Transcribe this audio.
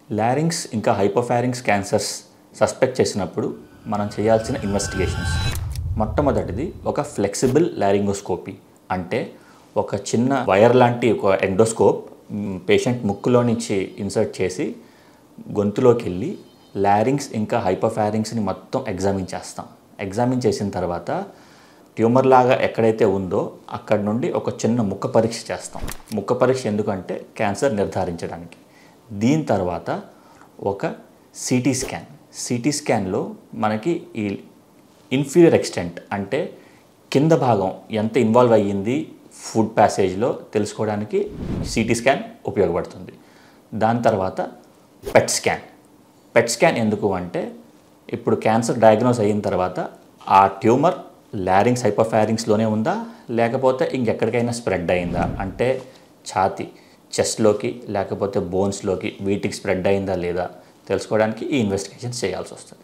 లారింగ్స్ ఇంకా హైపోఫారింగ్స్ cancers suspect చేసినప్పుడు మనం చేయాల్సిన ఇన్వెస్టిగేషన్స్. మొట్టమొదటిది ఒక ఫ్లెక్సిబుల్ లారింగోస్కోపీ, అంటే ఒక చిన్న వైర్ లాంటి ఒక ఎండోస్కోప్ పేషెంట్ ముక్కులో నుంచి ఇన్సర్ట్ చేసి గొంతులోకి వెళ్ళి లారింగ్స్ ఇంకా హైపోఫారింగ్స్ని మొత్తం ఎగ్జామిన్ చేస్తాం. ఎగ్జామిన్ చేసిన తర్వాత ట్యూమర్ లాగా ఎక్కడైతే ఉందో అక్కడ నుండి ఒక చిన్న ముక్క పరీక్ష చేస్తాం. ముక్క పరీక్ష ఎందుకంటే క్యాన్సర్ నిర్ధారించడానికి. దీని తర్వాత ఒక సిటీ స్కాన్. సిటీ స్కాన్లో మనకి ఈ ఇన్ఫీరియర్ ఎక్స్టెంట్ అంటే కింద భాగం ఎంత ఇన్వాల్వ్ అయ్యింది ఫుడ్ ప్యాసేజ్లో తెలుసుకోవడానికి సిటీ స్కాన్ ఉపయోగపడుతుంది. దాని తర్వాత పెట్ స్కాన్. పెట్ స్కాన్ ఎందుకు అంటే ఇప్పుడు క్యాన్సర్ డయాగ్నోస్ అయిన తర్వాత ఆ ట్యూమర్ లారింగ్స్ హైపోఫారింగ్స్లోనే ఉందా లేకపోతే ఇంకెక్కడికైనా స్ప్రెడ్ అయిందా, అంటే ఛాతీ చెస్ట్లోకి లేకపోతే బోన్స్లోకి వీటికి స్ప్రెడ్ అయిందా లేదా తెలుసుకోవడానికి ఈ ఇన్వెస్టిగేషన్స్ చేయాల్సి వస్తుంది.